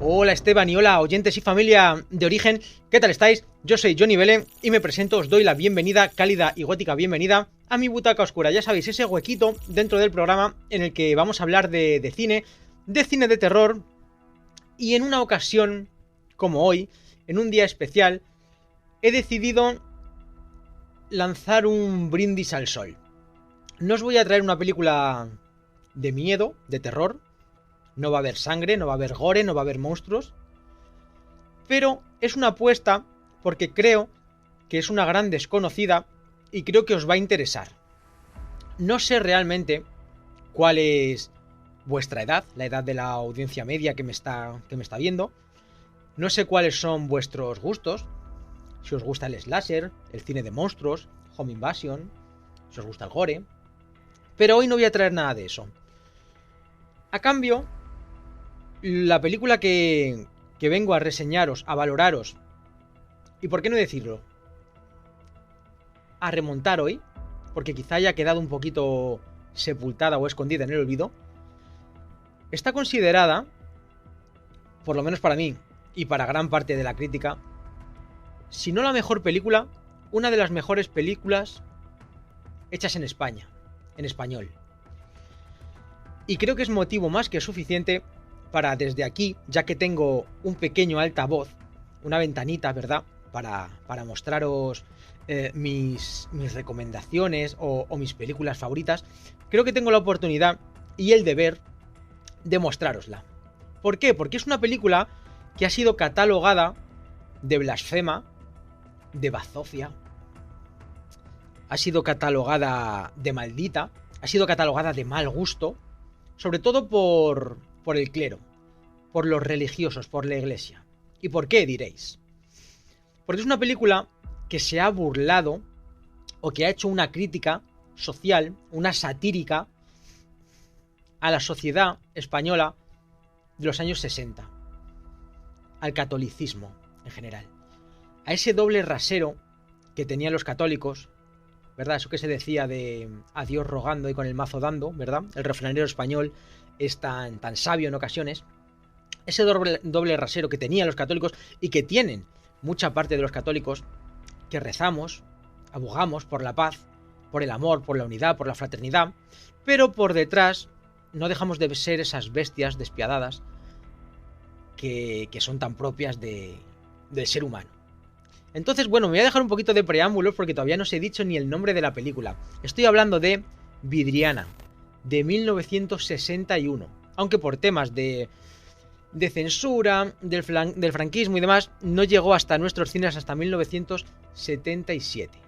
Hola Esteban y hola oyentes y familia de Origen, ¿qué tal estáis? Yo soy Johnny Vélez y me presento, os doy la bienvenida, cálida y gótica bienvenida a mi butaca oscura. Ya sabéis, ese huequito dentro del programa en el que vamos a hablar de cine de terror, y en una ocasión como hoy, en un día especial, he decidido lanzar un brindis al sol. No os voy a traer una película de miedo, de terror. No va a haber sangre, no va a haber gore, no va a haber monstruos. Pero es una apuesta porque creo que es una gran desconocida y creo que os va a interesar. No sé realmente cuál es vuestra edad, la edad de la audiencia media que me está viendo. No sé cuáles son vuestros gustos. Si os gusta el slasher, el cine de monstruos, home invasion, si os gusta el gore. Pero hoy no voy a traer nada de eso. A cambio, la película que vengo a reseñaros, a valoraros, y por qué no decirlo, a remontar hoy, porque quizá haya quedado un poquito sepultada o escondida en el olvido, está considerada, por lo menos para mí y para gran parte de la crítica, si no la mejor película, una de las mejores películas hechas en España, en español. Y creo que es motivo más que suficiente para desde aquí, ya que tengo un pequeño altavoz, una ventanita, ¿verdad? Para mostraros mis recomendaciones o mis películas favoritas, creo que tengo la oportunidad y el deber de mostrárosla. ¿Por qué? Porque es una película que ha sido catalogada de blasfema, de bazofia, ha sido catalogada de maldita, ha sido catalogada de mal gusto, sobre todo por el clero, por los religiosos, por la iglesia. ¿Y por qué, diréis? Porque es una película que se ha burlado o que ha hecho una crítica social, una satírica a la sociedad española de los años 60, al catolicismo en general, a ese doble rasero que tenían los católicos, ¿verdad? Eso que se decía de a Dios rogando y con el mazo dando, ¿verdad? El refranero español es tan sabio en ocasiones. Ese doble rasero que tenían los católicos y que tienen mucha parte de los católicos, que rezamos, abogamos por la paz, por el amor, por la unidad, por la fraternidad, pero por detrás no dejamos de ser esas bestias despiadadas que son tan propias del ser humano. Entonces, bueno, me voy a dejar un poquito de preámbulos porque todavía no os he dicho ni el nombre de la película. Estoy hablando de Vidriana, de 1961. Aunque por temas de censura, del franquismo y demás, no llegó hasta nuestros cines hasta 1977.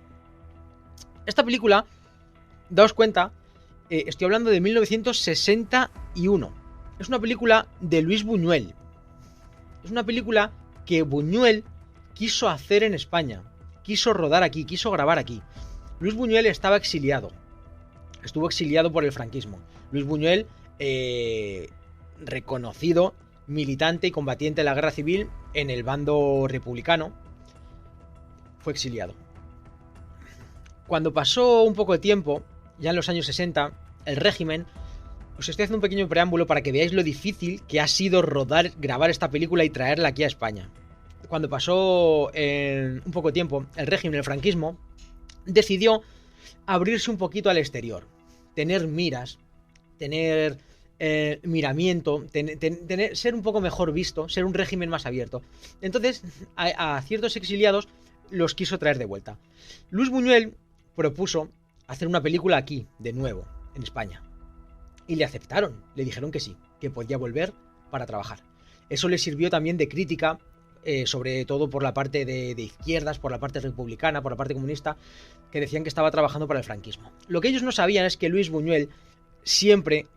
Esta película, daos cuenta, estoy hablando de 1961. Es una película de Luis Buñuel. Es una película que Buñuel quiso hacer en España, quiso rodar aquí, quiso grabar aquí. Luis Buñuel estaba exiliado, estuvo exiliado por el franquismo. Luis Buñuel, reconocido militante y combatiente de la guerra civil en el bando republicano, fue exiliado. Cuando pasó un poco de tiempo, ya en los años 60, el régimen, os estoy haciendo un pequeño preámbulo para que veáis lo difícil que ha sido grabar esta película y traerla aquí a España. Cuando pasó un poco de tiempo, el régimen, el franquismo, decidió abrirse un poquito al exterior, tener miras, tener miramiento, ser un poco mejor visto, ser un régimen más abierto. Entonces, a ciertos exiliados los quiso traer de vuelta. Luis Buñuel propuso hacer una película aquí, de nuevo, en España. Y le aceptaron, le dijeron que sí, que podía volver para trabajar. Eso le sirvió también de crítica, sobre todo por la parte de izquierdas, por la parte republicana, por la parte comunista, que decían que estaba trabajando para el franquismo. Lo que ellos no sabían es que Luis Buñuel siempre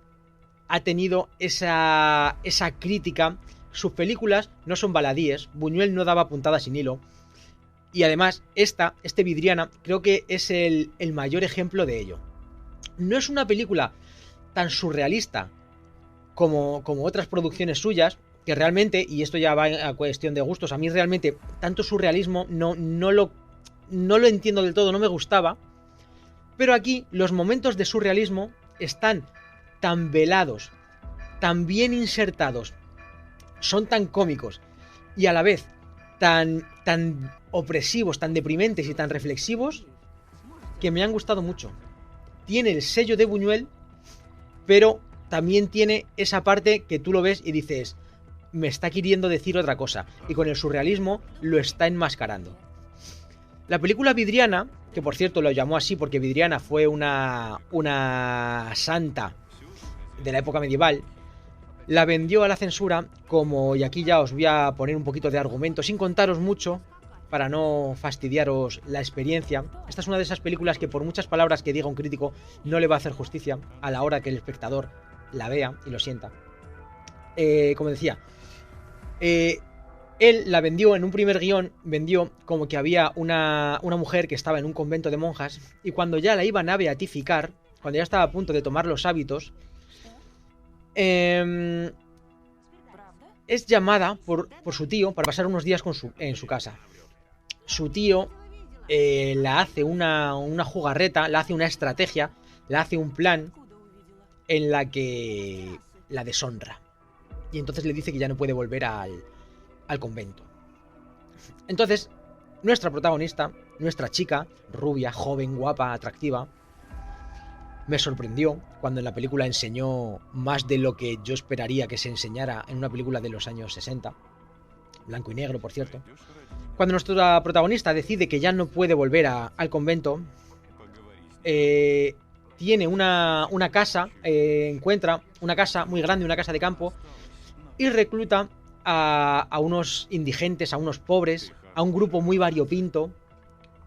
ha tenido esa crítica. Sus películas no son baladíes, Buñuel no daba puntadas sin hilo, y además este Vidriana creo que es el mayor ejemplo de ello. No es una película tan surrealista como otras producciones suyas, que realmente, y esto ya va a cuestión de gustos, a mí realmente tanto surrealismo no lo entiendo del todo, no me gustaba, pero aquí los momentos de surrealismo están tan velados, tan bien insertados son tan cómicos y a la vez tan opresivos, tan deprimentes y tan reflexivos que me han gustado mucho. Tiene el sello de Buñuel, pero también tiene esa parte que tú lo ves y dices, me está queriendo decir otra cosa, y con el surrealismo lo está enmascarando. La película Vidriana, que por cierto lo llamó así porque Vidriana fue una santa de la época medieval, la vendió a la censura como, y aquí ya os voy a poner un poquito de argumento, sin contaros mucho, para no fastidiaros la experiencia. Esta es una de esas películas que por muchas palabras que diga un crítico no le va a hacer justicia a la hora que el espectador la vea y lo sienta. Como decía, él la vendió en un primer guión, vendió como que había una mujer que estaba en un convento de monjas y cuando ya la iban a beatificar, cuando ya estaba a punto de tomar los hábitos, es llamada por su tío para pasar unos días en su casa. Su tío la hace una jugarreta, la hace una estrategia, la hace un plan en la que la deshonra. Y entonces le dice que ya no puede volver al convento. Entonces, nuestra protagonista, nuestra chica, rubia, joven, guapa, atractiva, me sorprendió cuando en la película enseñó más de lo que yo esperaría que se enseñara en una película de los años 60. Blanco y negro, por cierto. Cuando nuestra protagonista decide que ya no puede volver al convento, tiene una casa, encuentra una casa muy grande, una casa de campo, y recluta a unos indigentes, a unos pobres, a un grupo muy variopinto,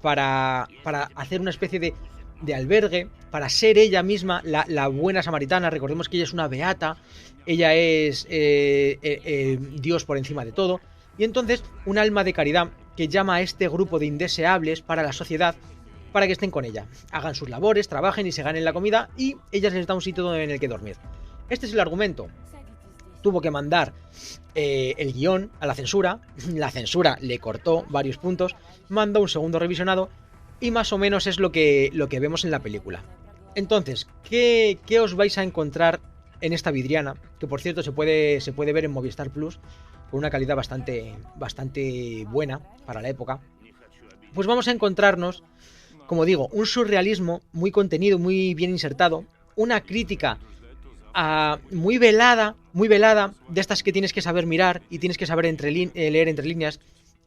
para hacer una especie de albergue, para ser ella misma la buena samaritana. Recordemos que ella es una beata, ella es Dios por encima de todo, y entonces un alma de caridad que llama a este grupo de indeseables para la sociedad, para que estén con ella, hagan sus labores, trabajen y se ganen la comida, y ella les da un sitio en el que dormir. Este es el argumento. Tuvo que mandar el guión a la censura le cortó varios puntos, mandó un segundo revisionado, y más o menos es lo que vemos en la película. Entonces, ¿qué os vais a encontrar en esta Vidriana? Que por cierto se puede ver en Movistar Plus, con una calidad bastante buena para la época. Pues vamos a encontrarnos, como digo, un surrealismo muy contenido, muy bien insertado, una crítica muy velada, de estas que tienes que saber mirar y tienes que saber leer entre líneas,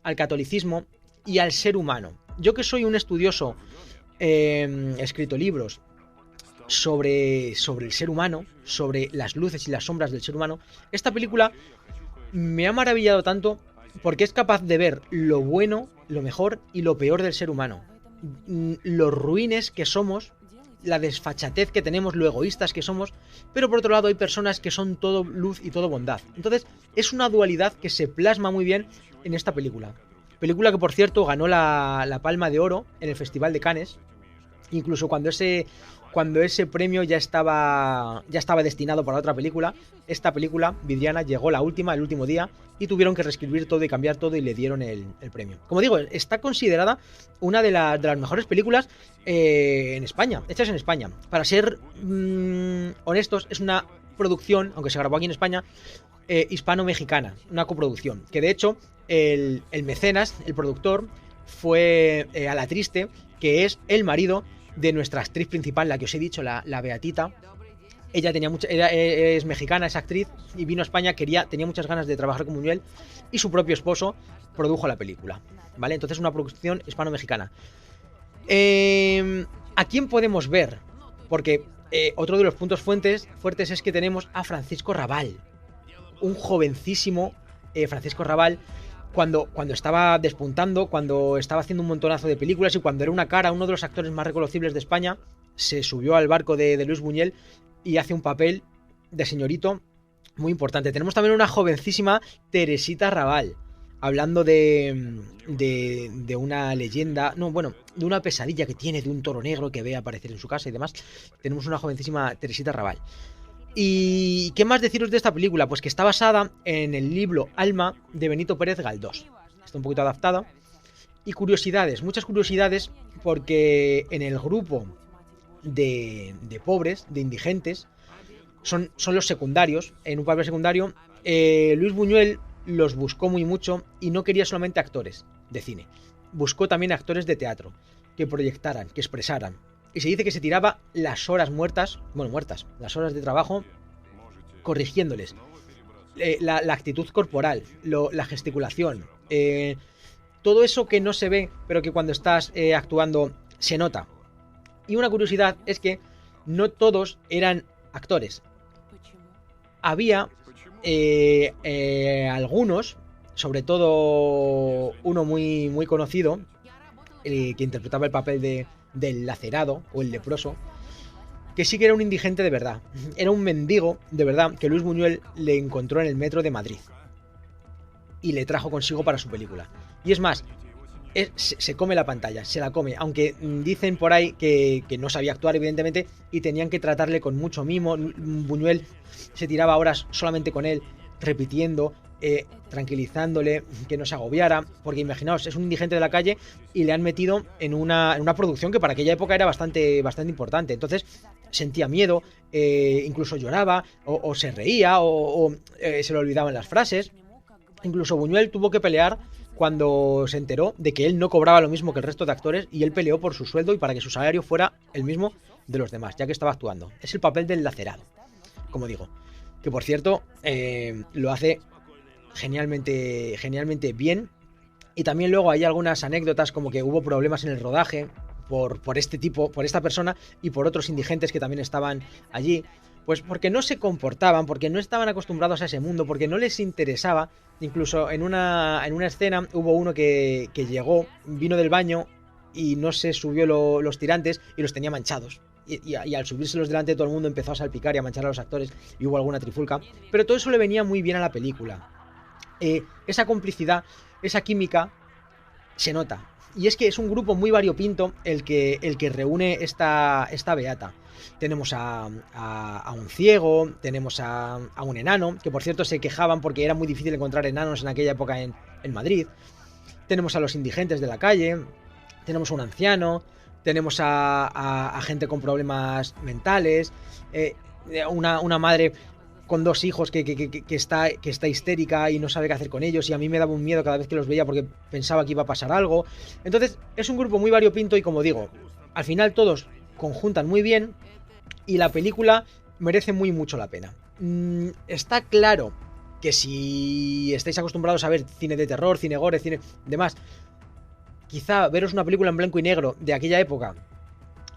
al catolicismo y al ser humano. Yo que soy un estudioso, he escrito libros sobre el ser humano, sobre las luces y las sombras del ser humano. Esta película me ha maravillado tanto porque es capaz de ver lo bueno, lo mejor y lo peor del ser humano. Los ruines que somos, la desfachatez que tenemos, lo egoístas que somos, pero por otro lado hay personas que son todo luz y todo bondad. Entonces es una dualidad que se plasma muy bien en esta película. Película que por cierto ganó la Palma de Oro en el Festival de Cannes, incluso cuando ese premio ya estaba destinado para otra película. Esta película, Vidriana, llegó el último día, y tuvieron que reescribir todo y cambiar todo y le dieron el premio. Como digo, está considerada una de las mejores películas en España, hechas en España. Para ser honestos, es una producción, aunque se grabó aquí en España, hispano-mexicana, una coproducción, que de hecho el mecenas, el productor, fue Alatriste, que es el marido de nuestra actriz principal, la que os he dicho, la Beatita. Ella es mexicana, es actriz, y vino a España, tenía muchas ganas de trabajar con Buñuel, y su propio esposo produjo la película, ¿vale? Entonces una producción hispano-mexicana. ¿A quién podemos ver? Porque otro de los puntos fuertes es que tenemos a Francisco Rabal, un jovencísimo Francisco Rabal, cuando estaba despuntando, cuando estaba haciendo un montonazo de películas y cuando era uno de los actores más reconocibles de España, se subió al barco de Luis Buñuel y hace un papel de señorito muy importante. Tenemos también una jovencísima Teresita Rabal, hablando de una leyenda, de una pesadilla que tiene, de un toro negro que ve aparecer en su casa y demás. Tenemos una jovencísima Teresita Rabal. ¿Y qué más deciros de esta película? Pues que está basada en el libro Alma de Benito Pérez Galdós. Está un poquito adaptada. Y curiosidades, muchas curiosidades, porque en el grupo de pobres, de indigentes, son los secundarios. En un papel secundario, Luis Buñuel los buscó muy mucho y no quería solamente actores de cine. Buscó también actores de teatro que proyectaran, que expresaran. Y se dice que se tiraba las horas muertas, las horas de trabajo corrigiéndoles. La actitud corporal, la gesticulación, todo eso que no se ve, pero que cuando estás actuando se nota. Y una curiosidad es que no todos eran actores. Había algunos, sobre todo uno muy, muy conocido, que interpretaba el papel del lacerado o el leproso, que sí que era un indigente de verdad. Era un mendigo de verdad que Luis Buñuel le encontró en el metro de Madrid y le trajo consigo para su película. Y es más, se come la pantalla, se la come, aunque dicen por ahí que no sabía actuar evidentemente y tenían que tratarle con mucho mimo. Buñuel se tiraba horas solamente con él, repitiendo, tranquilizándole, que no se agobiara, porque imaginaos, es un indigente de la calle y le han metido en una producción que para aquella época era bastante importante. Entonces sentía miedo, incluso lloraba, o se reía, o se le olvidaban las frases. Incluso Buñuel tuvo que pelear cuando se enteró de que él no cobraba lo mismo que el resto de actores, y él peleó por su sueldo y para que su salario fuera el mismo de los demás, ya que estaba actuando. Es el papel del lacerado, como digo, que por cierto lo hace genialmente bien. Y también luego hay algunas anécdotas como que hubo problemas en el rodaje por esta persona y por otros indigentes que también estaban allí, pues porque no se comportaban, porque no estaban acostumbrados a ese mundo, porque no les interesaba. Incluso en una escena hubo uno que llegó, vino del baño y no se subió los tirantes y los tenía manchados. Y al subírselos delante de todo el mundo empezó a salpicar y a manchar a los actores y hubo alguna trifulca. Pero todo eso le venía muy bien a la película. Esa complicidad, esa química se nota. Y es que es un grupo muy variopinto el que reúne esta beata. Tenemos a un ciego, tenemos a un enano, que por cierto se quejaban porque era muy difícil encontrar enanos en aquella época en Madrid. Tenemos a los indigentes de la calle, tenemos a un anciano, tenemos a gente con problemas mentales, una madre con dos hijos que está histérica y no sabe qué hacer con ellos, y a mí me daba un miedo cada vez que los veía porque pensaba que iba a pasar algo. Entonces es un grupo muy variopinto y, como digo, al final todos conjuntan muy bien y la película merece mucho la pena. Está claro que si estáis acostumbrados a ver cine de terror, cine gore, cine demás, quizá veros una película en blanco y negro de aquella época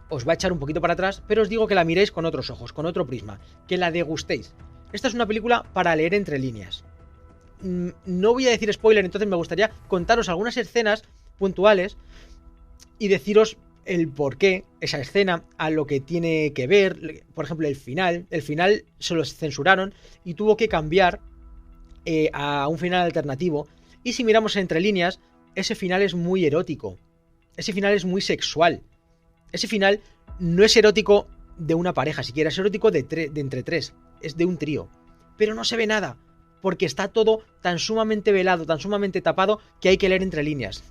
os va a echar un poquito para atrás, pero os digo que la miréis con otros ojos, con otro prisma, que la degustéis. Esta es una película para leer entre líneas. No voy a decir spoiler, entonces me gustaría contaros algunas escenas puntuales y deciros el por qué esa escena, a lo que tiene que ver. Por ejemplo, el final se lo censuraron y tuvo que cambiar a un final alternativo. Y si miramos entre líneas, ese final es muy erótico, ese final es muy sexual, ese final no es erótico de una pareja siquiera, es erótico de entre tres, es de un trío, pero no se ve nada, porque está todo tan sumamente velado, tan sumamente tapado, que hay que leer entre líneas.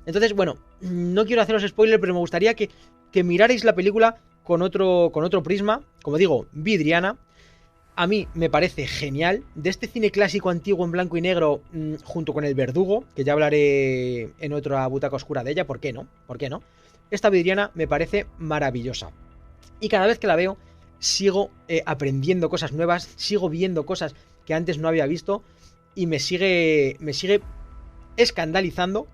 Entonces, bueno, no quiero haceros spoiler, pero me gustaría que mirarais la película con otro prisma. Como digo, vidriana. A mí me parece genial. De este cine clásico antiguo en blanco y negro, junto con El Verdugo, que ya hablaré en otra butaca oscura de ella, ¿por qué no? Esta vidriana me parece maravillosa. Y cada vez que la veo, sigo aprendiendo cosas nuevas, sigo viendo cosas que antes no había visto, y me sigue escandalizando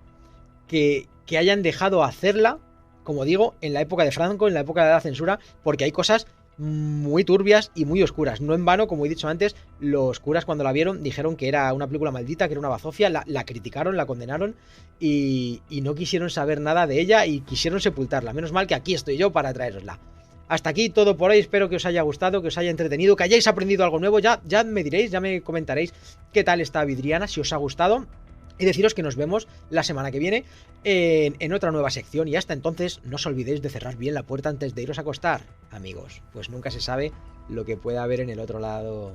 que hayan dejado hacerla, como digo, en la época de Franco, en la época de la censura, porque hay cosas muy turbias y muy oscuras. No en vano, como he dicho antes, los curas cuando la vieron dijeron que era una película maldita, que era una bazofia, la criticaron, la condenaron y no quisieron saber nada de ella y quisieron sepultarla. Menos mal que aquí estoy yo para traerosla. Hasta aquí todo por hoy, espero que os haya gustado, que os haya entretenido, que hayáis aprendido algo nuevo. Ya me diréis, ya me comentaréis qué tal esta vidriana, si os ha gustado. Y deciros que nos vemos la semana que viene en otra nueva sección. Y hasta entonces, no os olvidéis de cerrar bien la puerta antes de iros a acostar, amigos. Pues nunca se sabe lo que pueda haber en el otro lado.